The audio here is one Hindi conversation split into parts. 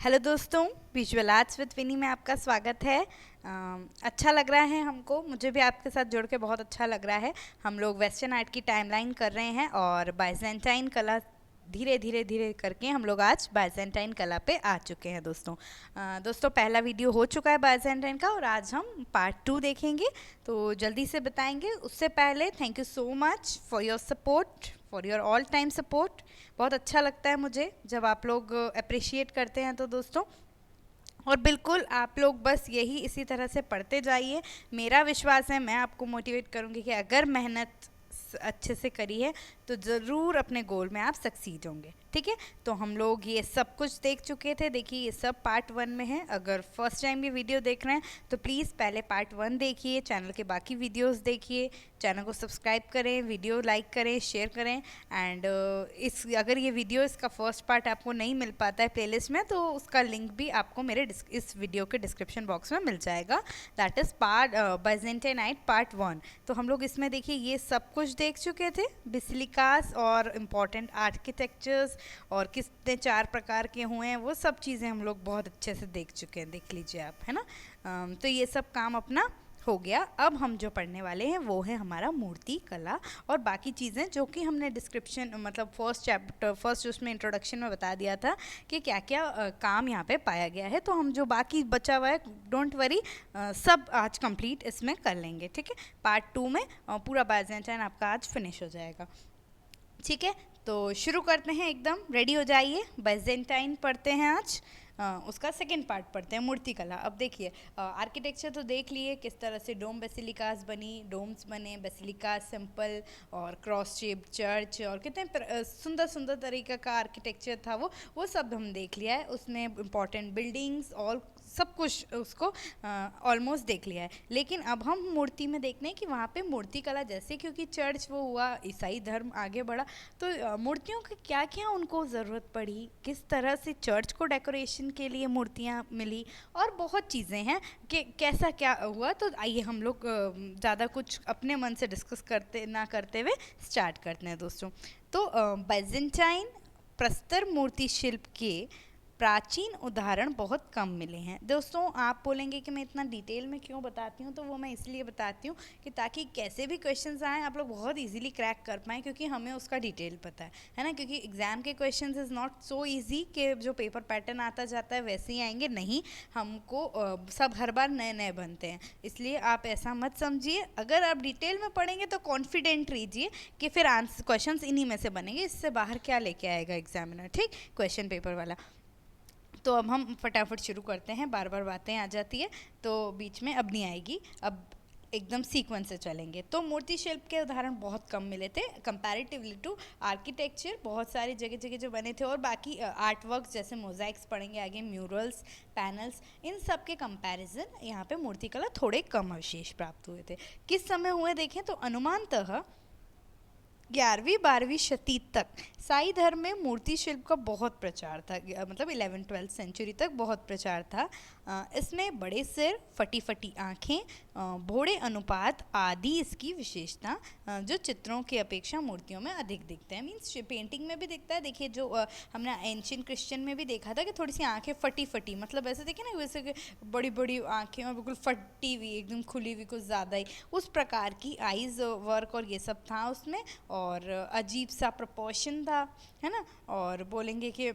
हेलो दोस्तों, विजुअल आर्ट्स विद विनी में आपका स्वागत है। अच्छा लग रहा है हमको, मुझे भी आपके साथ जुड़ के बहुत अच्छा लग रहा है। हम लोग वेस्टर्न आर्ट की टाइमलाइन कर रहे हैं और बाइजेंटाइन कला धीरे धीरे धीरे करके हम लोग आज बाइजेंटाइन कला पे आ चुके हैं दोस्तों पहला वीडियो हो चुका है बाइजेंटाइन का और आज हम पार्ट 2 देखेंगे, तो जल्दी से बताएंगे। उससे पहले thank you so much for your support, for your all time support. बहुत अच्छा लगता है मुझे जब आप लोग अप्रिशिएट करते हैं तो दोस्तों। और बिल्कुल आप लोग बस यही इसी तरह से पढ़ते जाइए। मेरा विश्वास है मैं आपको मोटिवेट करूँगी कि अगर मेहनत अच्छे से करी है तो ज़रूर अपने गोल में आप सक्सीड होंगे। ठीक है, तो हम लोग ये सब कुछ देख चुके थे। देखिए ये सब पार्ट 1 में है। अगर फर्स्ट टाइम ये वीडियो देख रहे हैं तो प्लीज़ पहले पार्ट 1 देखिए, चैनल के बाकी वीडियोस देखिए, चैनल को सब्सक्राइब करें, वीडियो लाइक करें, शेयर करें। एंड अगर ये वीडियो इसका फर्स्ट पार्ट आपको नहीं मिल पाता है प्लेलिस्ट में तो उसका लिंक भी आपको मेरे इस वीडियो के डिस्क्रिप्शन बॉक्स में मिल जाएगा। That is part Byzantine art part 1। तो हम लोग इसमें देखिए ये सब कुछ देख चुके थे, बेसिलिकास और इम्पॉर्टेंट आर्किटेक्चर्स और कितने 4 प्रकार के हुए हैं, वो सब चीज़ें हम लोग बहुत अच्छे से देख चुके हैं। देख लीजिए आप, है ना। तो ये सब काम अपना हो गया। अब हम जो पढ़ने वाले हैं वो है हमारा मूर्ति कला और बाकी चीज़ें जो कि हमने डिस्क्रिप्शन मतलब फर्स्ट उसमें इंट्रोडक्शन में बता दिया था कि क्या क्या काम यहाँ पे पाया गया है। तो हम जो बाकी बचा हुआ है, डोंट वरी, सब आज कंप्लीट इसमें कर लेंगे। ठीक है, पार्ट 2 में पूरा बाइजेंटाइन आपका आज फिनिश हो जाएगा। ठीक है, तो शुरू करते हैं, एकदम रेडी हो जाइए। बाइजेंटाइन पढ़ते हैं आज, उसका सेकेंड पार्ट पढ़ते हैं, मूर्ति कला। अब देखिए आर्किटेक्चर तो देख लिए किस तरह से डोम बेसिलिकास बनी, डोम्स बने, बेसिलिकास सिंपल और क्रॉस शेप चर्च और कितने सुंदर सुंदर तरीके का आर्किटेक्चर था वो सब हम देख लिया है। उसमें इम्पॉर्टेंट बिल्डिंग्स और सब कुछ उसको ऑलमोस्ट देख लिया है। लेकिन अब हम मूर्ति में देखते हैं कि वहाँ पे मूर्ति कला, जैसे क्योंकि चर्च वो हुआ, ईसाई धर्म आगे बढ़ा, तो मूर्तियों की क्या क्या उनको ज़रूरत पड़ी, किस तरह से चर्च को डेकोरेशन के लिए मूर्तियाँ मिली और बहुत चीज़ें हैं कि कैसा क्या हुआ। तो आइए हम लोग ज़्यादा कुछ अपने मन से डिस्कस करते हुए स्टार्ट करते हैं दोस्तों। तो बाइजेंटाइन प्रस्तर मूर्ति शिल्प के प्राचीन उदाहरण बहुत कम मिले हैं दोस्तों। आप बोलेंगे कि मैं इतना डिटेल में क्यों बताती हूँ, तो वो मैं इसलिए बताती हूँ कि ताकि कैसे भी क्वेश्चंस आएँ आप लोग बहुत इजीली क्रैक कर पाएँ, क्योंकि हमें उसका डिटेल पता है ना। क्योंकि एग्ज़ाम के questions is not so easy कि जो पेपर पैटर्न आता जाता है वैसे ही आएंगे, नहीं। हमको सब हर बार नए नए बनते हैं, इसलिए आप ऐसा मत समझिए। अगर आप डिटेल में पढ़ेंगे तो कॉन्फिडेंट रहिए कि फिर आंसर क्वेश्चंस इन्हीं में से बनेंगे, इससे बाहर क्या लेके आएगा एग्जामिनर। ठीक, क्वेश्चन पेपर वाला। तो अब हम फटाफट शुरू करते हैं, बार बार बातें आ जाती है तो बीच में अब नहीं आएगी, अब एकदम सीक्वेंस से चलेंगे। तो मूर्ति शिल्प के उदाहरण बहुत कम मिले थे कंपैरेटिवली टू आर्किटेक्चर। बहुत सारी जगह जगह जो बने थे और बाकी आर्ट वर्क जैसे मोज़ाइक्स पढ़ेंगे आगे, म्यूरल्स, पैनल्स, इन सब के कंपैरिजन यहाँ पे मूर्तिकला थोड़े कम अवशेष प्राप्त हुए थे। किस समय हुए देखें तो अनुमानतः 11वीं-12वीं शती तक साई धर्म में मूर्ति शिल्प का बहुत प्रचार था, मतलब 11th-12th सेंचुरी तक बहुत प्रचार था। इसमें बड़े सिर, फटी फटी आँखें, भोड़े अनुपात आदि इसकी विशेषता जो चित्रों की अपेक्षा मूर्तियों में अधिक दिखते हैं। मीन्स पेंटिंग में भी दिखता है। देखिए जो हमने एंशियंट क्रिश्चियन में भी देखा था कि थोड़ी सी आँखें फटी फटी, मतलब ऐसे देखिए ना, वैसे बड़ी बड़ी आँखें और बिल्कुल फटी हुई, एकदम खुली हुई, कुछ ज़्यादा ही उस प्रकार की आइज़ वर्क और ये सब था उसमें। और अजीब सा प्रपोर्शन था, है ना। और बोलेंगे कि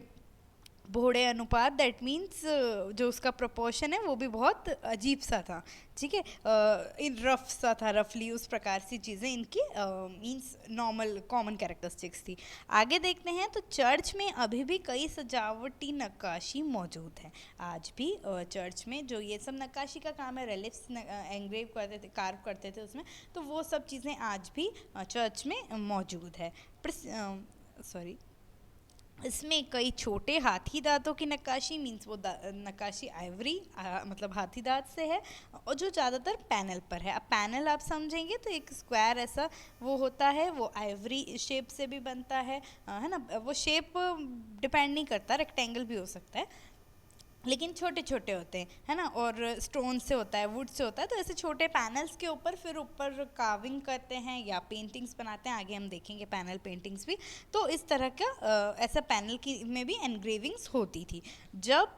भोड़े अनुपात, दैट मीन्स जो उसका प्रपोर्शन है वो भी बहुत अजीब सा था। ठीक है, इन रफ सा था, रफली उस प्रकार सी चीज़ें इनकी मीन्स नॉर्मल कॉमन कैरेक्टरिस्टिक्स थी। आगे देखते हैं तो चर्च में अभी भी कई सजावटी नक्काशी मौजूद है। आज भी चर्च में जो ये सब नक्काशी का काम है, रिलीफ्स एंग्रेव करते थे, कार्व करते थे उसमें, तो वो सब चीज़ें आज भी चर्च में मौजूद है। सॉरी, इसमें कई छोटे हाथी दांतों की नक्काशी, मीन्स वो नक्काशी आइवरी मतलब हाथी दांत से है, और जो ज़्यादातर पैनल पर है। अब पैनल आप समझेंगे तो एक स्क्वायर ऐसा वो होता है, वो आइवरी शेप से भी बनता है ना। वो शेप डिपेंड नहीं करता, रेक्टेंगल भी हो सकता है, लेकिन छोटे छोटे होते हैं, है ना। और स्टोन से होता है, वुड से होता है। तो ऐसे छोटे पैनल्स के ऊपर फिर ऊपर कार्विंग करते हैं या पेंटिंग्स बनाते हैं, आगे हम देखेंगे पैनल पेंटिंग्स भी। तो इस तरह का ऐसा पैनल की में भी एनग्रेविंग्स होती थी। जब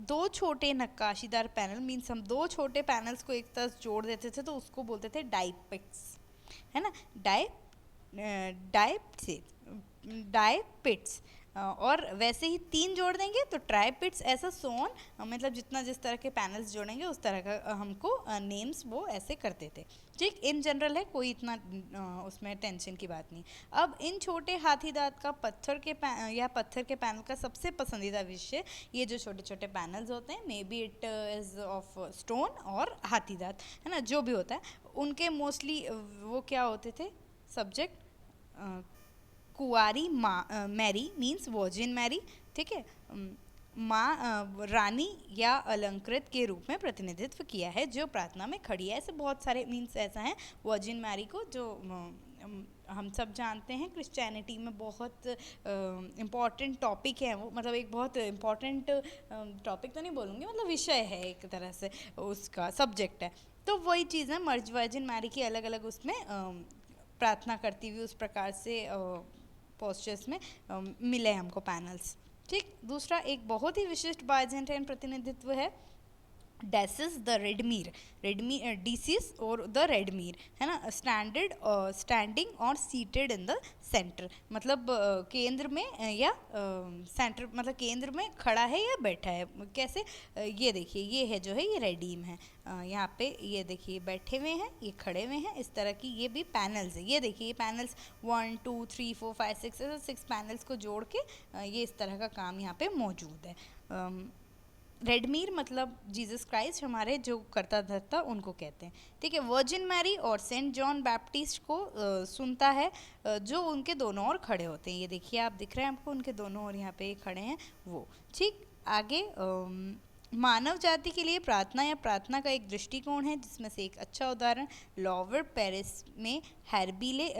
दो छोटे नक्काशीदार पैनल मीन्स हम दो छोटे पैनल्स को एक तरफ जोड़ देते थे तो उसको बोलते थे डाइपिट्स, है ना। डाइपिट्स और वैसे ही तीन जोड़ देंगे तो ट्राइपिट्स, ऐसा सोन, मतलब जितना जिस तरह के पैनल्स जोड़ेंगे उस तरह का हमको नेम्स वो ऐसे करते थे। ठीक, इन जनरल है, कोई इतना उसमें टेंशन की बात नहीं। अब इन छोटे हाथी दांत का पत्थर के पैनल का सबसे पसंदीदा विषय ये जो छोटे छोटे पैनल्स होते हैं, may be it is of stone और हाथी दांत, है ना, जो भी होता है, उनके मोस्टली वो क्या होते थे सब्जेक्ट, कुंवारी मैरी मीन्स वर्जिन मैरी, ठीक है, माँ रानी या अलंकृत के रूप में प्रतिनिधित्व किया है जो प्रार्थना में खड़ी है। ऐसे बहुत सारे मीन्स ऐसा है वर्जिन मैरी को, जो हम सब जानते हैं क्रिश्चियनिटी में बहुत इम्पॉर्टेंट टॉपिक है वो, मतलब एक बहुत इम्पॉर्टेंट टॉपिक तो नहीं बोलूँगी, मतलब विषय है एक तरह से, उसका सब्जेक्ट है। तो वही चीज़ है, वर्जिन मैरी की अलग अलग उसमें प्रार्थना करती हुई उस प्रकार से पोस्चर्स में मिले हमको पैनल्स। ठीक, दूसरा एक बहुत ही विशिष्ट बाइजेंटाइन प्रतिनिधित्व है डेसिस द रेडमीर, डिसिस और द रेडमीर, है ना, स्टैंडिंग और सीटेड इन द सेंटर, मतलब केंद्र में या सेंटर, मतलब केंद्र में खड़ा है या बैठा है। कैसे, ये देखिए, ये है जो है ये रेडीम है, यहाँ पे ये देखिए बैठे हुए हैं, ये खड़े हुए हैं, इस तरह की ये भी पैनल्स है। ये देखिए ये पैनल्स 1 2 3 4 5 6 ऐसे 6 पैनल्स को जोड़ के ये इस तरह का काम यहाँ पे मौजूद है। रेडमीर मतलब जीसस क्राइस्ट, हमारे जो करता धरता उनको कहते हैं। ठीक है, वर्जिन मैरी और सेंट जॉन बैप्टिस्ट को सुनता है, जो उनके दोनों ओर खड़े होते हैं। ये देखिए आप दिख रहे हैं आपको, उनके दोनों ओर यहाँ पे खड़े हैं वो। ठीक, आगे मानव जाति के लिए प्रार्थना या प्रार्थना का एक दृष्टिकोण है, जिसमें से एक अच्छा उदाहरण लॉवर पेरिस में हैरबिले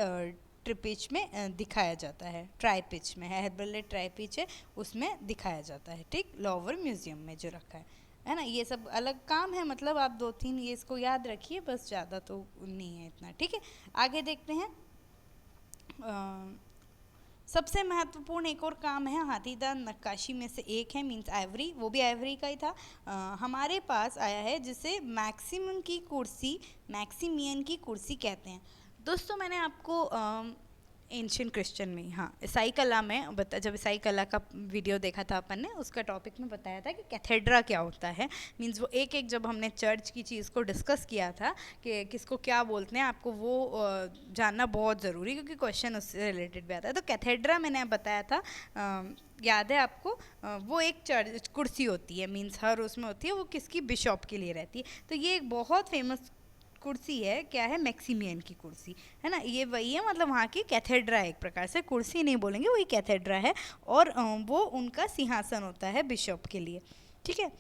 ट्रिपिच में दिखाया जाता है, ट्राइपिच में है, हैरबिले ट्राइपिच है उसमें दिखाया जाता है। ठीक, लॉवर म्यूजियम में जो रखा है ना। ये सब अलग काम है, मतलब आप 2-3 ये इसको याद रखिए बस, ज़्यादा तो नहीं है इतना। ठीक है, आगे देखते हैं। सबसे महत्वपूर्ण एक और काम है हाथीदांत नक्काशी में से एक है, मीन्स आइवरी, वो भी आइवरी का ही था। हमारे पास आया है जिसे मैक्सिमियन की कुर्सी कहते हैं। दोस्तों मैंने आपको एंशिएंट क्रिश्चियन में, हाँ ईसाई कला में जब ईसाई कला का वीडियो देखा था अपन ने, उसका टॉपिक में बताया था कि कैथेड्रा क्या होता है। मींस वो एक एक जब हमने चर्च की चीज़ को डिस्कस किया था कि किसको क्या बोलते हैं, आपको वो जानना बहुत ज़रूरी, क्योंकि क्वेश्चन उससे रिलेटेड भी आता है। तो कैथेड्रा मैंने बताया था, याद है आपको, वो एक चर्च कुर्सी होती है, मीन्स हर उसमें होती है, वो किसकी, बिशॉप के लिए रहती है। तो ये एक बहुत फेमस कुर्सी है, क्या है, मैक्सिमियन की कुर्सी, है ना। ये वही है, मतलब वहाँ की कैथेड्रा है, एक प्रकार से कुर्सी नहीं बोलेंगे, वही कैथेड्रा है, और वो उनका सिंहासन होता है बिशप के लिए। ठीक है,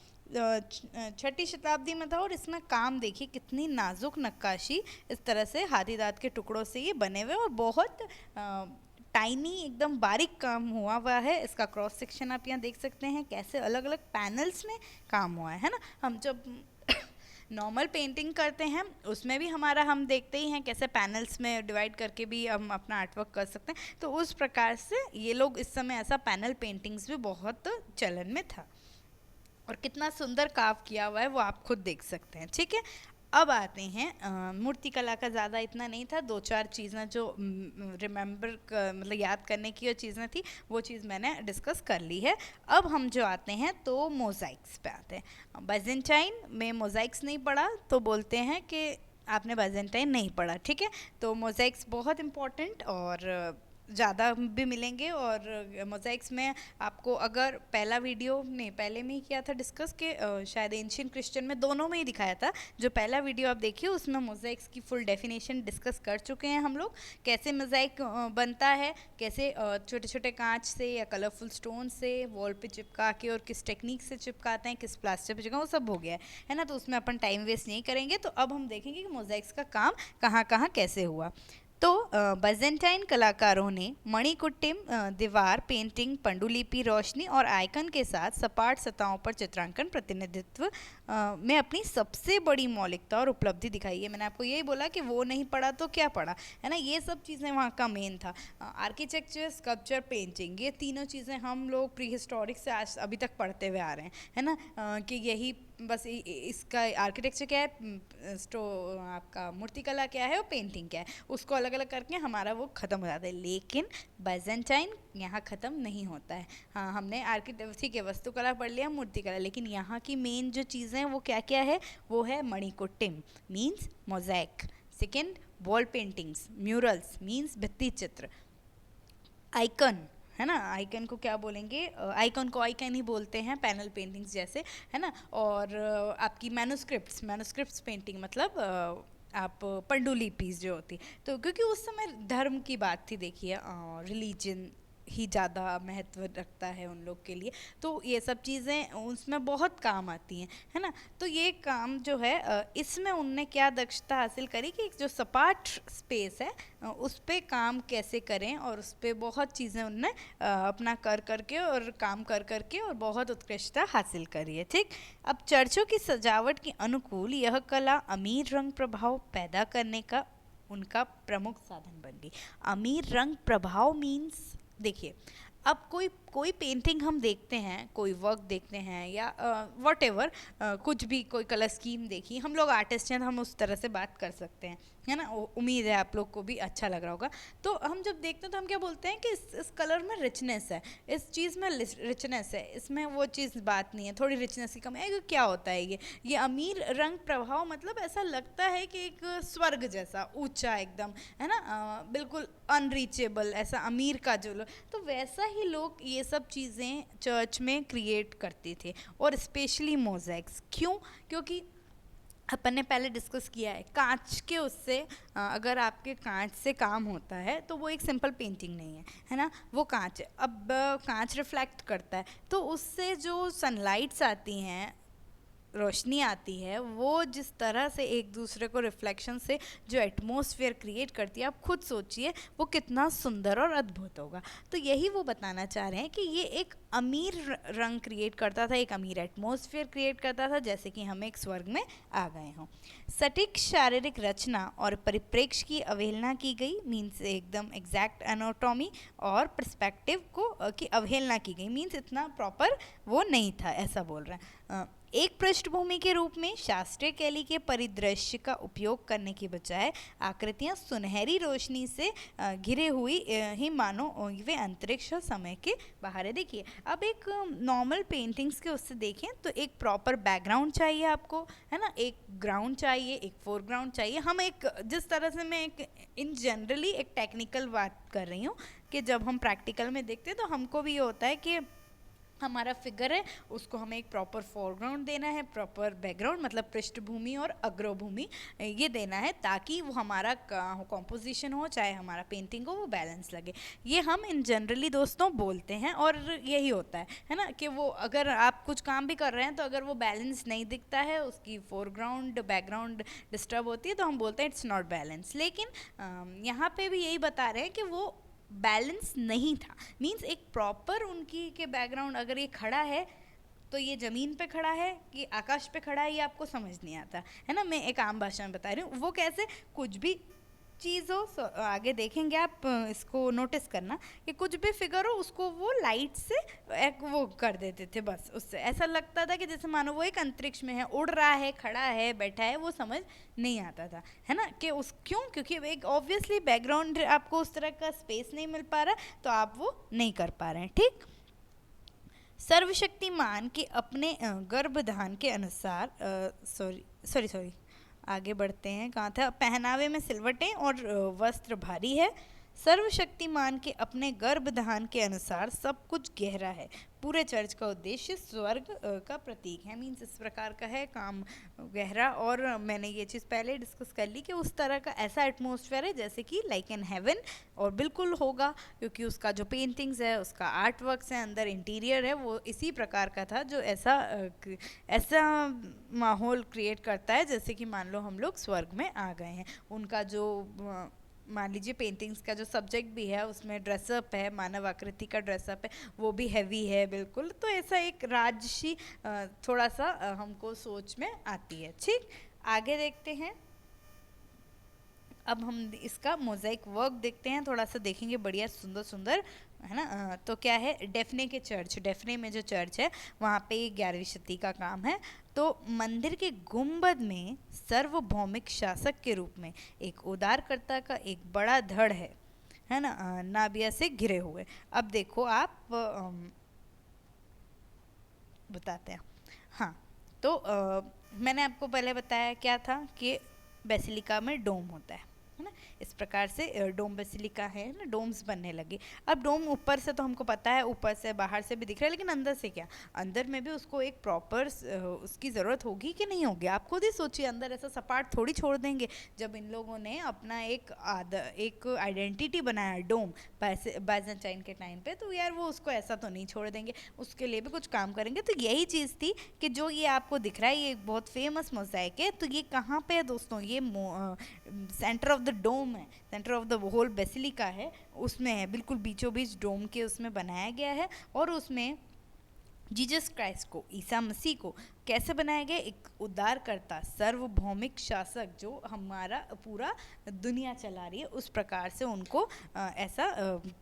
6वीं शताब्दी में था, और इसमें काम देखिए कितनी नाजुक नक्काशी, इस तरह से हाथी दांत के टुकड़ों से ये बने हुए, और बहुत टाइनी एकदम बारीक काम हुआ है। इसका क्रॉस सेक्शन आप यहाँ देख सकते हैं, कैसे अलग अलग पैनल्स में काम हुआ है ना। हम जब नॉर्मल पेंटिंग करते हैं उसमें भी हम देखते ही हैं कैसे पैनल्स में डिवाइड करके भी हम अपना आर्टवर्क कर सकते हैं। तो उस प्रकार से ये लोग इस समय ऐसा पैनल पेंटिंग्स भी बहुत चलन में था, और कितना सुंदर कार्व किया हुआ है वो आप खुद देख सकते हैं। ठीक है, अब आते हैं मूर्ति कला का ज़्यादा इतना नहीं था, 2-4 चीज़ें जो मतलब याद करने की चीज़ें थी, वो चीज़ मैंने डिस्कस कर ली है। अब हम जो आते हैं तो मोज़ाइक्स पे आते हैं। बाइजेंटाइन में मोज़ाइक्स नहीं पढ़ा तो बोलते हैं कि आपने बाइजेंटाइन नहीं पढ़ा। ठीक है, तो मोज़ाइक्स बहुत इम्पॉर्टेंट और ज़्यादा भी मिलेंगे, और मोज़ाइक्स में आपको अगर पहला वीडियो ने पहले में ही किया था डिस्कस के शायद एंशिएंट क्रिश्चियन में दोनों में ही दिखाया था, जो पहला वीडियो आप देखिए उसमें मोज़ाइक्स की फुल डेफिनेशन डिस्कस कर चुके हैं हम लोग, कैसे मोज़ाइक बनता है, कैसे छोटे छोटे कांच से या कलरफुल स्टोन से वॉल पे चिपका के, और किस टेक्निक से चिपकाते हैं, किस प्लास्टर पे चिपका, वो सब हो गया है ना। तो उसमें अपन टाइम वेस्ट नहीं करेंगे। तो अब हम देखेंगे कि मोज़ाइक्स का काम कहाँ कहाँ कैसे हुआ। तो बाइजेंटाइन कलाकारों ने मणिकुट्टिम, दीवार पेंटिंग, पंडुलिपि, रोशनी और आइकन के साथ सपाट सतहों पर चित्रांकन प्रतिनिधित्व में अपनी सबसे बड़ी मौलिकता और उपलब्धि दिखाई है। मैंने आपको यही बोला कि वो नहीं पढ़ा तो क्या पढ़ा, है ना। ये सब चीज़ें वहाँ का मेन था। आर्किटेक्चर, स्कल्पचर, पेंटिंग, ये तीनों चीज़ें हम लोग प्री हिस्टोरिक से आज अभी तक पढ़ते हुए आ रहे हैं, है ना। कि यही बस इसका आर्किटेक्चर क्या है, आपका मूर्तिकला क्या है और पेंटिंग क्या है, उसको अलग अलग करके हमारा वो ख़त्म हो जाता है। लेकिन बाइजेंटाइन यहाँ ख़त्म नहीं होता है। हाँ, हमने आर्किटेक्ट ठीक है, वास्तुकला पढ़ लिया, मूर्तिकला, लेकिन यहाँ की मेन जो चीज़ें हैं वो क्या क्या है, वो है मणिकुट्टिम means mosaic, second wall paintings, murals means भित्ति चित्र, आइकन, है ना। आइकन को क्या बोलेंगे, आइकन को आइकन ही बोलते हैं, पैनल पेंटिंग्स जैसे, है ना। और आपकी मैनुस्क्रिप्ट्स पेंटिंग मतलब आप पंडुलिपीस जो होती, तो क्योंकि उस समय धर्म की बात थी, देखिए रिलीजन ही ज़्यादा महत्व रखता है उन लोग के लिए, तो ये सब चीज़ें उसमें बहुत काम आती हैं, है ना। तो ये काम जो है इसमें उनने क्या दक्षता हासिल करी कि जो सपाट स्पेस है उस पे काम कैसे करें, और उस पे बहुत चीज़ें उनने अपना कर करके और काम कर करके और बहुत उत्कृष्टता हासिल करी है। ठीक, अब चर्चों की सजावट के अनुकूल यह कला अमीर रंग प्रभाव पैदा करने का उनका प्रमुख साधन बन गई। अमीर रंग प्रभाव मीन्स, देखिए अब कोई कोई पेंटिंग हम देखते हैं, कोई वर्क देखते हैं, या वॉट एवर कुछ भी, कोई कलर स्कीम देखी, हम लोग आर्टिस्ट हैं तो हम उस तरह से बात कर सकते हैं, है ना। उम्मीद है आप लोग को भी अच्छा लग रहा होगा। तो हम जब देखते हैं तो हम क्या बोलते हैं कि इस कलर में रिचनेस है, इस चीज़ में रिचनेस है, इसमें वो चीज़ बात नहीं है, थोड़ी रिचनेस की कमी है। क्या होता है ये अमीर रंग प्रभाव, मतलब ऐसा लगता है कि एक स्वर्ग जैसा ऊंचा एकदम, है ना, बिल्कुल अनरीचेबल, ऐसा अमीर का जो लोग, तो वैसा ही लोग ये सब चीज़ें चर्च में क्रिएट करते थे, और स्पेशली मोज़ैक्स। क्यों? क्योंकि अपन ने पहले डिस्कस किया है, कांच के उससे अगर आपके कांच से काम होता है तो वो एक सिंपल पेंटिंग नहीं है, है ना। वो कांच है, अब कांच रिफ्लेक्ट करता है, तो उससे जो सनलाइट्स आती हैं, रोशनी आती है, वो जिस तरह से एक दूसरे को रिफ्लेक्शन से जो एटमॉस्फेयर क्रिएट करती है, आप खुद सोचिए वो कितना सुंदर और अद्भुत होगा। तो यही वो बताना चाह रहे हैं कि ये एक अमीर रंग क्रिएट करता था, एक अमीर एटमॉस्फेयर क्रिएट करता था, जैसे कि हम एक स्वर्ग में आ गए हों। सटीक शारीरिक रचना और परिप्रेक्ष्य की अवहेलना की गई, मीन्स एकदम एग्जैक्ट एनाटॉमी और पर्सपेक्टिव को की अवहेलना की गई, मीन्स इतना प्रॉपर वो नहीं था, ऐसा बोल रहे हैं। एक पृष्ठभूमि के रूप में शास्त्रीय शैली के परिदृश्य का उपयोग करने के बजाय आकृतियां सुनहरी रोशनी से घिरे हुई ही मानो वे अंतरिक्ष और समय के बाहर है। देखिए अब एक नॉर्मल पेंटिंग्स के उससे देखें तो एक प्रॉपर बैकग्राउंड चाहिए आपको, है ना, एक ग्राउंड चाहिए, एक फोरग्राउंड चाहिए। हम एक जिस तरह से मैं एक इन जनरली एक टेक्निकल बात कर रही हूँ कि जब हम प्रैक्टिकल में देखते हैं तो हमको भी ये होता है कि हमारा फिगर है, उसको हमें एक प्रॉपर फोरग्राउंड देना है, प्रॉपर बैकग्राउंड मतलब पृष्ठभूमि और अग्रभूमि ये देना है, ताकि वो हमारा कॉम्पोजिशन हो चाहे हमारा पेंटिंग हो वो बैलेंस लगे। ये हम इन जनरली दोस्तों बोलते हैं, और यही होता है ना, कि वो अगर आप कुछ काम भी कर रहे हैं तो अगर वो बैलेंस नहीं दिखता है, उसकी फोरग्राउंड बैकग्राउंड डिस्टर्ब होती है, तो हम बोलते हैं इट्स नॉट बैलेंस। लेकिन यहाँ पे भी यही बता रहे हैं कि वो बैलेंस नहीं था, मींस एक प्रॉपर उनकी के बैकग्राउंड, अगर ये खड़ा है तो ये ज़मीन पे खड़ा है कि आकाश पे खड़ा है, ये आपको समझ नहीं आता, है ना। मैं एक आम भाषा में बता रही हूँ। वो कैसे, कुछ भी चीज़ हो, आगे देखेंगे आप, इसको नोटिस करना कि कुछ भी फिगर हो उसको वो लाइट से एक वो कर देते थे, बस उससे ऐसा लगता था कि जैसे मानो वो एक अंतरिक्ष में है, उड़ रहा है, खड़ा है, बैठा है, वो समझ नहीं आता था, है ना। कि उस क्यों, क्योंकि एक ऑब्वियसली बैकग्राउंड आपको उस तरह का स्पेस नहीं मिल पा रहा, तो आप वो नहीं कर पा रहे हैं। ठीक, सर्वशक्तिमान के अपने गर्भधान के अनुसार सॉरी आगे बढ़ते हैं, कहाँ था, पहनावे में सिलवटें और वस्त्र भारी है। सर्वशक्तिमान के अपने गर्भधान के अनुसार सब कुछ गहरा है। पूरे चर्च का उद्देश्य स्वर्ग का प्रतीक है, मीन्स इस प्रकार का है काम गहरा। और मैंने ये चीज़ पहले डिस्कस कर ली कि उस तरह का ऐसा एटमॉस्फेयर है जैसे कि लाइक इन हेवन, और बिल्कुल होगा क्योंकि उसका जो पेंटिंग्स है, उसका आर्ट वर्क्स है, अंदर इंटीरियर है, वो इसी प्रकार का था जो ऐसा माहौल क्रिएट करता है जैसे कि मान लो हम लोग स्वर्ग में आ गए हैं। उनका जो मान लीजिए पेंटिंग्स का जो सब्जेक्ट भी है उसमें ड्रेसअप है, मानव आकृति का ड्रेसअप है, वो भी हैवी है बिल्कुल। तो ऐसा एक राजसी थोड़ा सा हमको सोच में आती है। ठीक, आगे देखते हैं। अब हम इसका मोज़ाइक वर्क देखते हैं, थोड़ा सा देखेंगे, बढ़िया सुंदर सुंदर है ना। तो क्या है, डेफने के चर्च, डेफने में जो चर्च है वहाँ पे 11वीं शती का काम है। तो मंदिर के गुंबद में सार्वभौमिक शासक के रूप में एक उदारकर्ता का एक बड़ा धड़ है ना, नाबिया से घिरे हुए। अब देखो आप बताते हैं। हाँ, तो मैंने आपको पहले बताया क्या था कि बेसिलिका में डोम होता है ना। इस प्रकार से डोम बेसिलिका है ना, डोम्स बनने लगे। अब डोम ऊपर से तो हमको पता है, ऊपर से बाहर से भी दिख रहा है, लेकिन अंदर से क्या, अंदर में भी उसको एक प्रॉपर उसकी ज़रूरत होगी कि नहीं होगी। आप खुद ही सोचिए, अंदर ऐसा सपाट थोड़ी छोड़ देंगे। जब इन लोगों ने अपना एक आइडेंटिटी बनाया डोम बाइजेंटाइन के टाइम पे, तो यार वो उसको ऐसा तो नहीं छोड़ देंगे, उसके लिए भी कुछ काम करेंगे। तो यही चीज़ थी कि जो ये आपको दिख रहा है, ये एक बहुत फेमस मोज़ाइक है। तो ये कहाँ पे है दोस्तों, ये सेंटर ऑफ द डोम है, centre of the whole basilica है, उसमें है, बिल्कुल बीचों बीच डोम के उसमें बनाया गया है। और उसमें जीसस क्राइस्ट को, ईसा मसीह को कैसे बनाया गया, एक उदारकर्ता सार्वभौमिक शासक जो हमारा पूरा दुनिया चला रही है, उस प्रकार से उनको ऐसा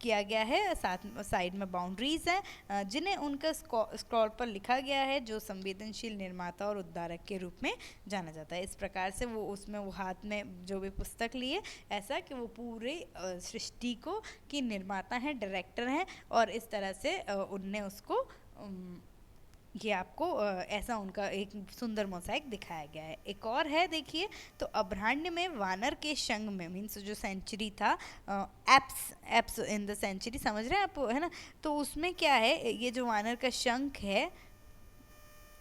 किया गया है। साथ साइड में बाउंड्रीज हैं जिन्हें उनका स्क्रॉल पर लिखा गया है, जो संवेदनशील निर्माता और उद्धारक के रूप में जाना जाता है। इस प्रकार से वो उसमें वो हाथ में जो भी पुस्तक लिए, ऐसा कि वो पूरे सृष्टि को की निर्माता हैं, डायरेक्टर हैं, और इस तरह से उनने उसको ये आपको ऐसा उनका एक सुंदर मोज़ाइक दिखाया गया है। एक और है, देखिए, तो अभ्राण्य में वानर के शंख में, मीन्स जो सेंचुरी था, एप्स इन द सेंचुरी, समझ रहे हैं आप, है ना। तो उसमें क्या है, ये जो वानर का शंख है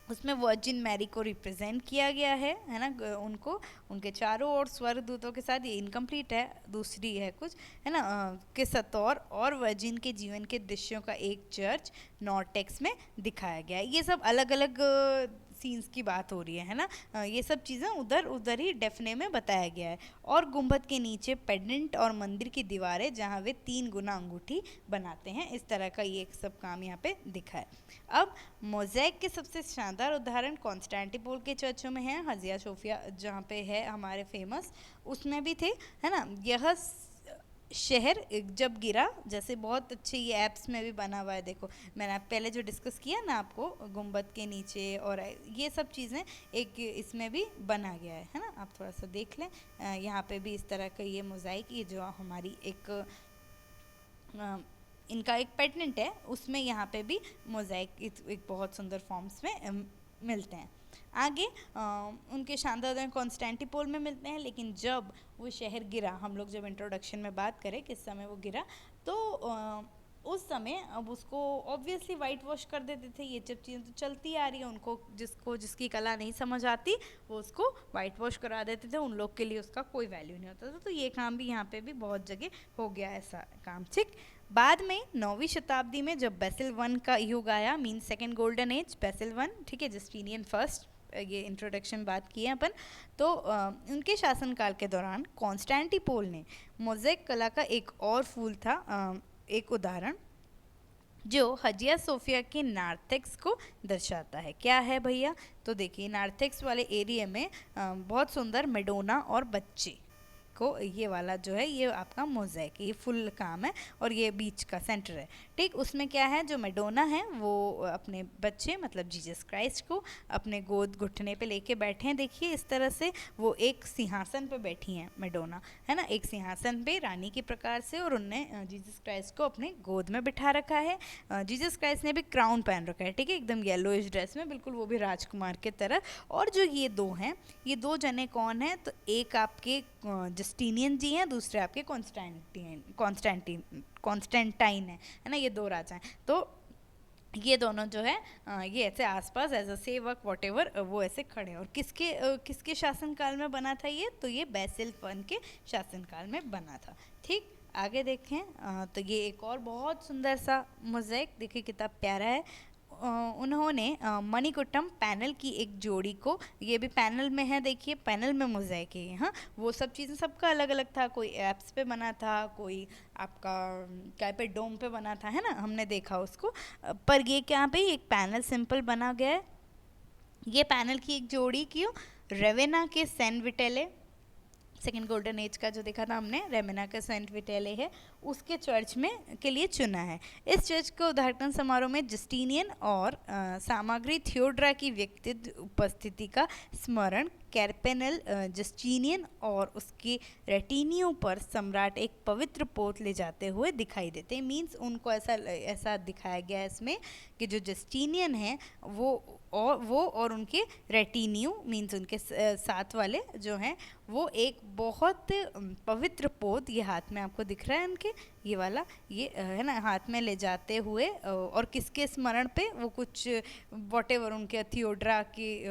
उसमें वर्जिन मैरी को रिप्रेजेंट किया गया है ना, उनको उनके चारों ओर स्वर्गदूतों के साथ, ये इनकम्प्लीट है, दूसरी है कुछ, है ना, के सतौर और वर्जिन के जीवन के दृश्यों का एक चर्च नॉर्टेक्स में दिखाया गया है। ये सब अलग अलग सीन्स की बात हो रही है ना। ये सब चीज़ें उधर उधर ही डेफने में बताया गया है। और गुंबद के नीचे पेडेंट और मंदिर की दीवारें जहाँ वे 3 गुना अंगूठी बनाते हैं, इस तरह का ये सब काम यहाँ पे दिखा है। अब मोज़ाइक के सबसे शानदार उदाहरण कॉन्स्टेंटिनोपल के चर्चों में है, हजिया सोफिया जहाँ पे है हमारे फेमस, उसमें भी थे, है ना। यह शहर जब गिरा, जैसे बहुत अच्छे ये ऐप्स में भी बना हुआ है, देखो मैंने पहले जो डिस्कस किया ना आपको, गुंबद के नीचे, और ये सब चीज़ें एक इसमें भी बना गया है ना। आप थोड़ा सा देख लें, यहाँ पे भी इस तरह का ये मोज़ाइक, ये जो हमारी एक इनका एक पेटेंट है, उसमें यहाँ पे भी मोज़ाइक एक बहुत सुंदर फॉर्म्स में मिलते हैं। आगे उनके शानदार उदाहरण कॉन्स्टेंटिनोपल में मिलते हैं, लेकिन जब वो शहर गिरा, हम लोग जब इंट्रोडक्शन में बात करें किस समय वो गिरा, तो उस समय अब उसको ऑब्वियसली वाइट वॉश कर देते थे। ये जब चीज़ें तो चलती आ रही है, उनको जिसकी कला नहीं समझ आती वो उसको वाइट वॉश करा देते थे, उन लोग के लिए उसका कोई वैल्यू नहीं होता था। तो ये काम भी यहाँ पे भी बहुत जगह हो गया ऐसा काम। ठीक, बाद में 9वीं शताब्दी में जब बेसिल वन का युग आया, mean second golden age, BECIL one, ठीक है, जस्टिनियन फर्स्ट, ये इंट्रोडक्शन बात की है अपन। तो उनके शासनकाल के दौरान कॉन्स्टेंटिनोपल ने मोज़ाइक कला का एक और फूल था, एक उदाहरण जो हजिया सोफिया के नार्थेक्स को दर्शाता है। क्या है भैया, तो देखिए नार्थेक्स वाले एरिया में बहुत सुंदर मेडोना और बच्चे को, ये वाला जो है ये आपका मोज़ाइक, ये फुल काम है, और ये बीच का सेंटर है। ठीक, उसमें क्या है, जो मेडोना है वो अपने बच्चे मतलब जीसस क्राइस्ट को अपने गोद घुटने पे लेके बैठे हैं। देखिए इस तरह से वो एक सिंहासन पे बैठी हैं मेडोना, है ना, एक सिंहासन पे रानी के प्रकार से, और उनने जीसस क्राइस्ट को अपने गोद में बिठा रखा है। जीसस क्राइस्ट ने भी क्राउन पहन रखा है, ठीक है, एकदम येलोइश ड्रेस में, बिल्कुल वो भी राजकुमार के तरह। और जो ये दो हैं, ये दो जने कौन हैं, तो एक आपके जस्टिनियन जी हैं, दूसरे आपके कॉन्स्टेंटाइन है ना, ये दो राजा हैं। तो ये दोनों जो है ये ऐसे आसपास एज अ सेवक वॉटेवर वो ऐसे खड़े हैं। और किसके शासनकाल में बना था ये, तो ये बेसिल वन के शासनकाल में बना था। ठीक, आगे देखें तो ये एक और बहुत सुंदर सा मोज़ाइक, देखिए कितना प्यारा है। उन्होंने मणिकुट्टम पैनल की एक जोड़ी को, ये भी पैनल में है, देखिए पैनल में मोज़ेक है। हाँ, वो सब चीज़ें सबका अलग अलग था, कोई एप्स पे बना था, कोई आपका क्या पे डोम पे बना था, है ना, हमने देखा उसको। पर ये क्या पे एक पैनल सिंपल बना गया है। ये पैनल की एक जोड़ी क्यों, रेवेना के सैन विटेले, सेकेंड गोल्डन एज का जो देखा था हमने, रेमेना का सेंट विटेले है, उसके चर्च में के लिए चुना है। इस चर्च के उद्घाटन समारोह में जस्टिनियन और सामग्री थियोड्रा की व्यक्तिगत उपस्थिति का स्मरण कैरपेनल जस्टिनियन और उसके रेटिनियो पर सम्राट एक पवित्र पोत ले जाते हुए दिखाई देते हैं। मीन्स उनको ऐसा दिखाया गया है इसमें कि जो जस्टिनियन है वो और उनके रेटिन्यू मीन्स उनके साथ वाले जो हैं, वो एक बहुत पवित्र पोत, ये हाथ में आपको दिख रहा है उनके, ये वाला, ये है ना, हाथ में ले जाते हुए, और किसके स्मरण पे, वो कुछ वॉटेवर उनके थियोड्रा की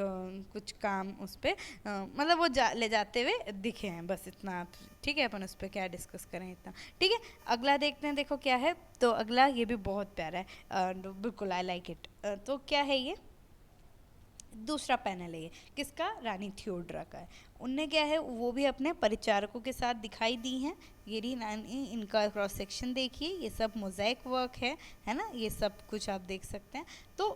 कुछ काम उस पर, मतलब वो ले जाते हुए दिखे हैं, बस इतना। ठीक है, अपन उस पर क्या डिस्कस करें इतना। ठीक है, अगला देखते हैं, देखो क्या है। तो अगला ये भी बहुत प्यारा है, बिल्कुल आई लाइक इट। तो क्या है ये, दूसरा पैनल है ये, किसका, रानी थियोड्रा का है। उनने क्या है, वो भी अपने परिचारकों के साथ दिखाई दी हैं। ये रही रानी, इनका क्रॉस सेक्शन देखिए, ये सब मोज़ेक वर्क है ना, ये सब कुछ आप देख सकते हैं। तो